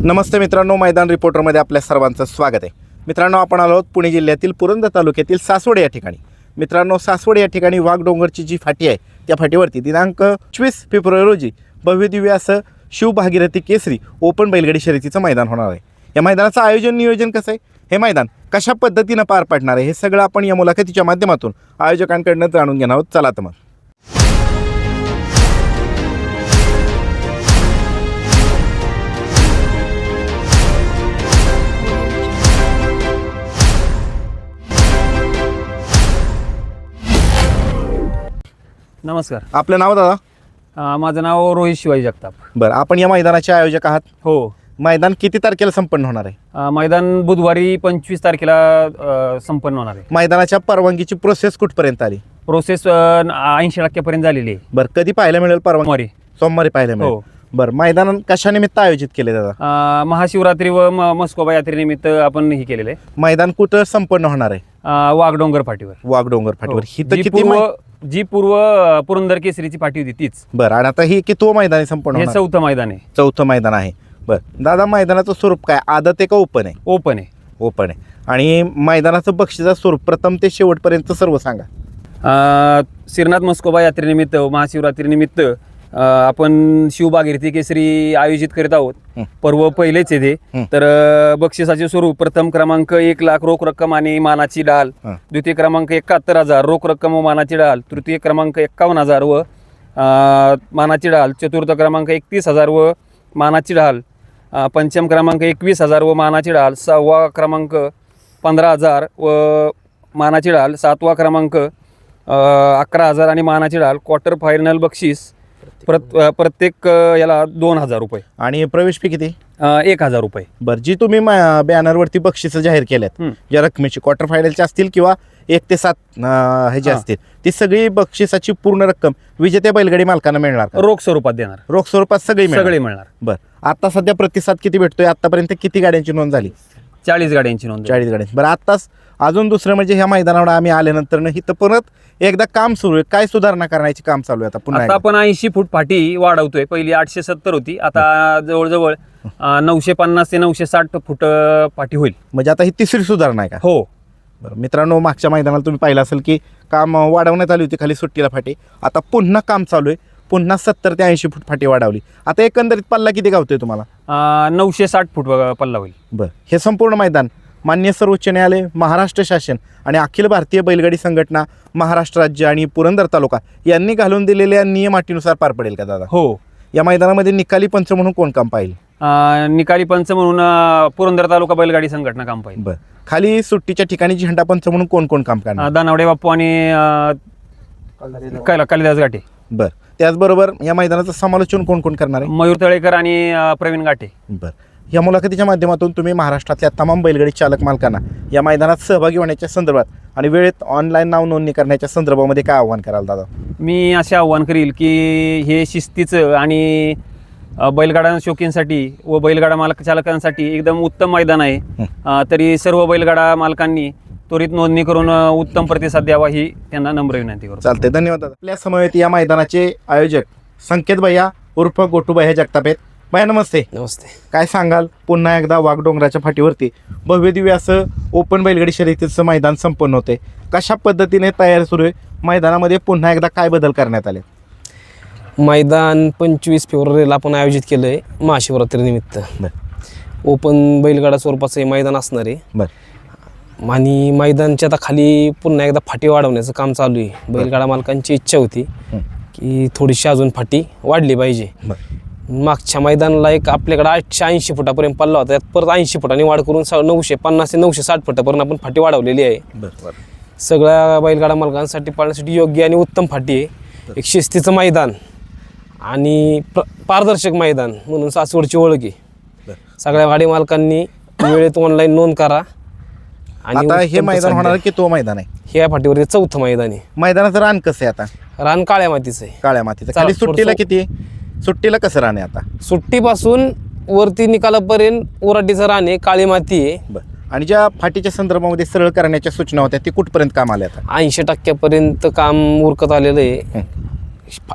नमस्ते मित्रांनो, मैदान रिपोर्टरमध्ये आपल्या सर्वांचं स्वागत आहे. मित्रांनो, आपण आलो आहोत पुणे जिल्ह्यातील पुरंदर तालुक्यातील सासवड या ठिकाणी. मित्रांनो, सासवड या ठिकाणी वाघडोंगरची जी फाटी आहे त्या फाटीवरती दिनांक 24 फेब्रुवारी रोजी भव्यदिव्य असं शिव भागीरथी केसरी ओपन बैलगाडी शर्यतीचं मैदान होणार आहे. या मैदानाचं आयोजन नियोजन कसं आहे, हे मैदान कशा पद्धतीनं पार पाडणार आहे, हे सगळं आपण या मुलाखतीच्या माध्यमातून आयोजकांकडनं जाणून घेणार आहोत. चला तर मग. नमस्कार. आपलं नाव दादा? माझं नाव रोहित शिवाजी जगताप. बरं, आपण या मैदानाचे आयोजक आहात. हो. मैदान किती तारखेला संपन्न होणार आहे? मैदान बुधवारी 25 तारखेला संपन्न होणार आहे. मैदानाच्या परवानगीची प्रोसेस कुठपर्यंत आली? प्रोसेस 80% झालेली आहे. बरं, कधी पाहायला मिळेल परवानगी? सोमवारी पाहायला मिळेल. हो. बरं, मैदान कशानिमित्त आयोजित केले दादा? महाशिवरात्री व मस्कोबा यात्रेनिमित्त आपण हे केलेलं आहे. मैदान कुठं संपन्न होणार आहे? वाघडोंगर फाटीवर. वाघडोंगर फाटीवर. हो. ही तर किती जी पूर्व पुरंदर केसरीची फाटी होती तीच. बरं, आणि आता ही किती मैदान आहे संपन्न हे होणार? 4थं मैदान आहे. 4थं मैदान आहे. बरं दादा, मैदानाचं स्वरूप काय, आदत आहे का ओपन आहे? ओपन आहे. ओपन आहे. आणि मैदानाचं बक्षिसाचं स्वरूप प्रथम ते शेवटपर्यंत सर्व सांगा. श्रीनाथ मस्कोबा यात्रेनिमित्त महाशिवरात्रीनिमित्त आपण शिव भागीरथी केसरी आयोजित करीत आहोत. पर्व पहिलेच आहे ते. तर बक्षिसाचे स्वरूप प्रथम क्रमांक 1 लाख रोख रक्कम आणि मानाची डाल, द्वितीय क्रमांक 71,000 रोख रक्कम व मानाची डाल, तृतीय क्रमांक 51,000 व मानाची डाल, चतुर्थ क्रमांक 31,000 व मानाची डाल, पंचम क्रमांक 21,000 व मानाची डाल, सहावा क्रमांक 15,000 व मानाची डाल, सातवा क्रमांक 11,000 आणि मानाची डाल. क्वार्टर फायनल बक्षीस प्रत्येक याला 2,000 रुपये. आणि प्रवेश फी किती? 1,000 रुपये. बरं, जी तुम्ही बॅनरवरती बक्षिसं जाहीर केल्यात ज्या रकमेची क्वार्टर फायनलची असतील किंवा 1 ते 7 हे जे असतील, ती सगळी बक्षिसाची पूर्ण रक्कम विजेत्या बैलगाडी मालकांना मिळणार का? रोख स्वरूपात देणार. रोख स्वरूपात सगळी मिळणार. बरं, आता सध्या प्रतिसाद किती भेटतोय? आतापर्यंत किती गाड्यांची नोंद झाली? 40 गाड्यांची नोंद. 40 गाड्यांची. बरं, आत्ताच अजून दुसरं म्हणजे ह्या मैदानावर आम्ही आल्यानंतर इथं परत एकदा काम सुरू आहे. काय सुधारणा करण्याचे काम चालू आहे आता पुन्हा? आता आपण 80 फूट फाटी वाढवतोय. पहिली 870 होती, आता जवळजवळ 950 ते 960 फूट फाटी होईल. म्हणजे आता ही तिसरी सुधारणा आहे का? हो. बरं मित्रांनो, मागच्या मैदानाला तुम्ही पाहिलं असेल की काम वाढवण्यात आली होती खाली सुट्टीला फाटी. आता पुन्हा काम चालू आहे, पुन्हा 70 ते 80 फूट फाटी वाढवली. आता एकंदरीत पल्ला किती गावतोय तुम्हाला? 960 फूट पल्ला होईल. बरं, हे संपूर्ण मैदान मान्य सर्वोच्च न्यायालय, महाराष्ट्र शासन आणि अखिल भारतीय बैलगाडी संघटना, महाराष्ट्र राज्य आणि पुरंदर तालुका यांनी घालून दिलेल्या नियम अटीनुसार पार पडेल का दादा? हो. या मैदानामध्ये निकाली पंच म्हणून कोण काम पाहिजे? निकाली पंच म्हणून पुरंदर तालुका बैलगाडी संघटना काम पाहिजे. बरं, खाली सुट्टीच्या ठिकाणी झेंडा पंच म्हणून कोण कोण काम करणार? दानावडे बाप्पू आणि कालिदास घाटे. बरं, त्याचबरोबर या मैदानाचं समालोचन कोण कोण करणार आहे? मयूर तळेकर आणि प्रवीण घाटे. बरं, या मुलाखतीच्या माध्यमातून तुम्ही महाराष्ट्रातल्या तमाम बैलगाडी चालक मालकांना या मैदानात सहभागी होण्याच्या संदर्भात आणि वेळेत ऑनलाईन नाव नोंदणी करण्याच्या संदर्भामध्ये काय आव्हान कराल दादा? मी असे आव्हान करील की हे शिस्तीचं आणि बैलगाडा शौकींसाठी व बैलगाडा मालक चालकांसाठी एकदम उत्तम मैदान आहे. तरी सर्व बैलगाडा मालकांनी त्वरित नोंदणी करून उत्तम प्रतिसाद द्यावा ही त्यांना नम्र विनंती करतो. चालते, धन्यवाद दादा. आपल्या समवेत या मैदानाचे आयोजक संकेत भैया उर्फ गोटू भैया जगताप आहेत. भैया नमस्ते. नमस्ते. काय सांगाल, पुन्हा एकदा वाघडोंगराच्या फाटीवरती भव्यदिव्य असं ओपन बैलगाडी शर्यतीचं मैदान संपन्न होते. कशा पद्धतीने तयारी सुरू आहे? मैदानामध्ये पुन्हा एकदा काय बदल करण्यात आले? मैदान 25 फेब्रुवारीला आपण आयोजित केलं आहे महाशिवरात्रीनिमित्त. ओपन बैलगाडा स्वरूपाचं हे मैदान असणार आहे. बरं, आणि मैदानच्या आता खाली पुन्हा एकदा फाटी वाढवण्याचं काम चालू आहे. बैलगाडा मालकांची इच्छा होती की थोडीशी अजून फाटी वाढली पाहिजे. मागच्या मैदानाला एक आपल्याकडे 880 फुटापर्यंत पल्ला होता, त्यात परत 80 फुटांनी वाढ करून 950 ते 960 फुटापर्यंत आपण फाटी वाढवलेली आहे. सगळ्या बैलगाडा मालकांसाठी पाळण्यासाठी योग्य आणि उत्तम फाटी आहे. एक शिस्तीचं मैदान आणि पारदर्शक मैदान म्हणून सासवडची ओळख आहे. सगळ्या गाडी मालकांनी वेळेत ऑनलाईन नोंद करा. आणि आता हे मैदान होणार की तो मैदान आहे? ह्या फाटीवरती 4थं मैदान आहे. मैदानाचं रान कसं आहे आता? रान काळ्या मातीचं आहे. काळ्या मातीचं. खाली सुट्टीला किती आहे? सुट्टीला कसं रान आहे आता? सुट्टीपासून वरती निकालापर्यंत ओराटीचं रान आहे, काळी माती आहे. बरं, आणि ज्या फाटीच्या संदर्भामध्ये सरळ करण्याच्या सूचना होत्या ती कुठपर्यंत काम आल्या? आता 80% काम उरकत आलेलं आहे.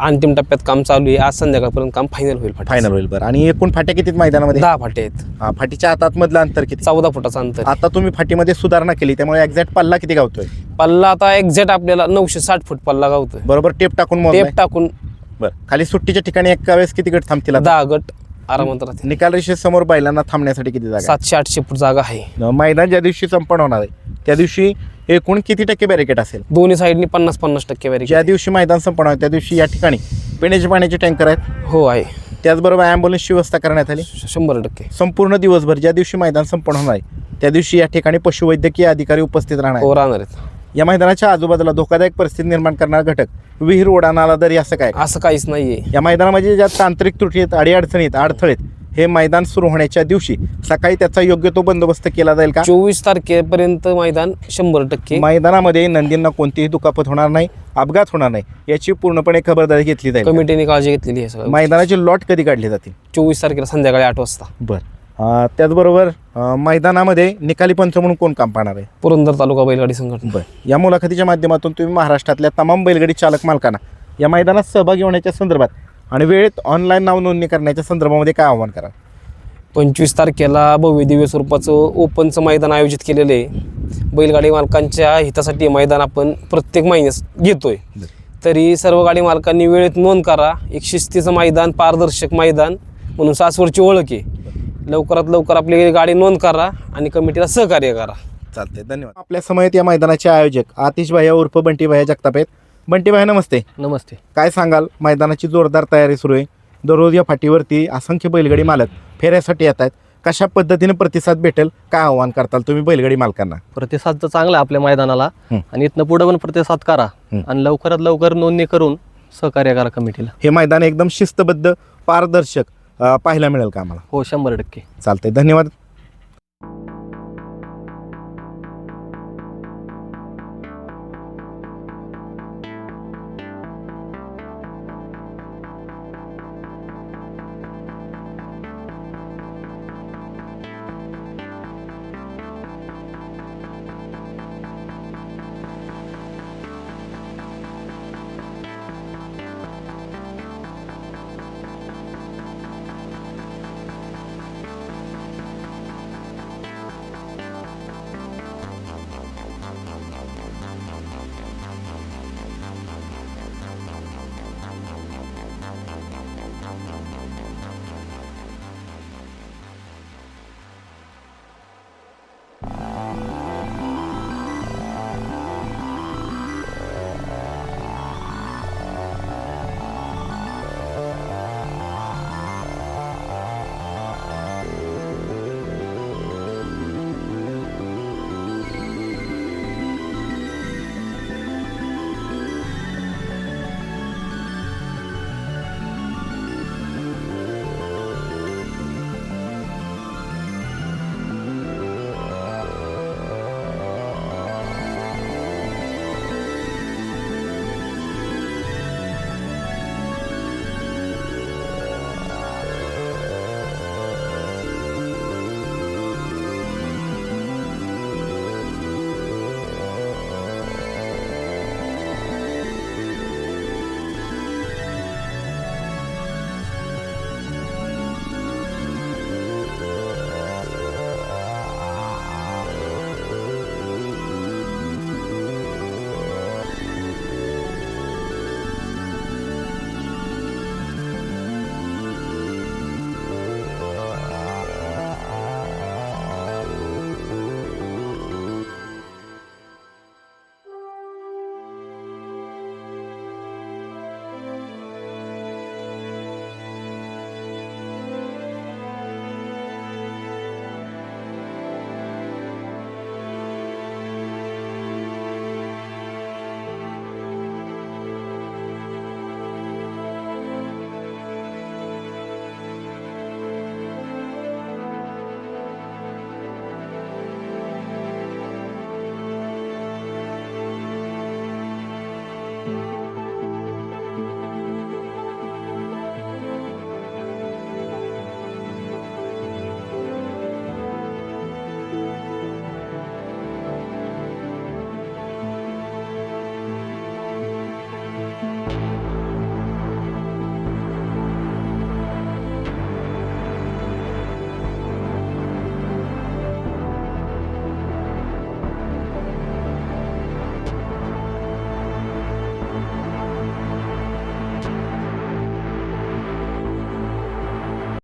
अंतिम टप्प्यात काम चालू आहे. आज संध्याकाळपर्यंत काम फायनल होईल. फायनल होईल. बरं, आणि एकूण फाट्या किती आहेत मैदानामध्ये? 10 फाटे आहेत. फाटीच्या आतमधलं अंतर किती? 14 फुटाचं अंतर. आता तुम्ही फाटीमध्ये सुधारणा केली त्यामुळे एक्झॅक्ट पल्ला किती गावतोय? पल्ला आता एक्झॅक्ट आपल्याला 960 फूट पल्ला गावतोय. बरोबर टेप टाकून मोजलाय? टेप टाकून. बरं, खाली सुट्टीच्या ठिकाणी एका वेळेस किती गट थांबतील? 10 गट आरामात राहतील. निकाल रेषेसमोर बैलांना थांबण्यासाठी किती जागा? 700-800 फूट जागा आहे. मैदान ज्या दिवशी संपन्न होणार आहे त्या दिवशी एकूण किती टक्के बॅरिकेड असेल? दोन्ही साईडनी 50-50% बॅरिकेड. ज्या दिवशी मैदान संपन्न आहे त्या दिवशी या ठिकाणी पिण्याचे पाण्याचे टँकर आहेत? हो आहे. त्याचबरोबर ॲम्ब्युलन्सची व्यवस्था करण्यात आली? 100%. संपूर्ण दिवसभर ज्या दिवशी मैदान संपन्न होणार आहे त्या दिवशी या ठिकाणी पशुवैद्यकीय अधिकारी उपस्थित राहणार हो, आहेत? राहणार आहेत. या मैदानाच्या आजूबाजूला धोकादायक परिस्थिती निर्माण करणारा घटक, विहीर, ओढा, नाला, दरी असं काय? असं काहीच नाहीये. या मैदानामध्ये ज्या तांत्रिक त्रुटी आहेत, अडीअडचणीत, अडथळेत, हे मैदान सुरू होण्याच्या दिवशी सकाळी त्याचा योग्य तो बंदोबस्त केला जाईल का? 24 तारखेपर्यंत मैदान 100%. मैदानामध्ये नंदींना कोणतीही दुखापत होणार नाही, अपघात होणार नाही याची पूर्णपणे खबरदारी घेतली जाईल. कमिटीने काळजी घेतलेली आहे सगळं. मैदानाचे लॉट कधी काढले जातील? 24 तारखेला संध्याकाळी 8 वाजता. बरं, त्याचबरोबर मैदानामध्ये निकाली पंच म्हणून कोण काम पाहणार आहे? पुरंदर तालुका बैलगाडी संघटना. बरं, या मुलाखतीच्या माध्यमातून तुम्ही महाराष्ट्रातल्या तमाम बैलगाडी चालक मालकांना या मैदानात सहभागी होण्याच्या संदर्भात आणि वेळेत ऑनलाईन नाव नोंदणी करण्याच्या संदर्भामध्ये काय आव्हान करा? 25 तारखेला भव्य दिव्य स्वरूपाचं ओपनचं मैदान आयोजित केलेलं आहे. बैलगाडी मालकांच्या हितासाठी मैदान आपण प्रत्येक महिन्यास घेतोय. तरी सर्व गाडी मालकांनी वेळेत नोंद करा. एक शिस्तीचं मैदान, पारदर्शक मैदान म्हणून सासवडची ओळख आहे. लवकरात लवकर आपली गाडी नोंद करा आणि कमिटीला सहकार्य करा. चालते, धन्यवाद. आपल्या समयेत या मैदानाचे आयोजक आतिश भैया उर्फ बंटी भैया जगताप आहेत. बंटी भैया नमस्ते. नमस्ते. काय सांगाल? मैदानाची जोरदार तयारी सुरू आहे. दररोज या फाटीवरती असंख्य बैलगाडी मालक फेऱ्यासाठी येत आहेत. कशा पद्धतीने प्रतिसाद भेटेल, काय आव्हान करताल तुम्ही बैलगाडी मालकांना? प्रतिसाद तर चांगला आपल्या मैदानाला आणि इथनं पुढे पण प्रतिसाद करा आणि लवकरात लवकर नोंदणी करून सहकार्य करा कमिटीला. हे मैदान एकदम शिस्तबद्ध, पारदर्शक पाहायला मिळेल का आम्हाला? हो, 100%. चालतंय, धन्यवाद.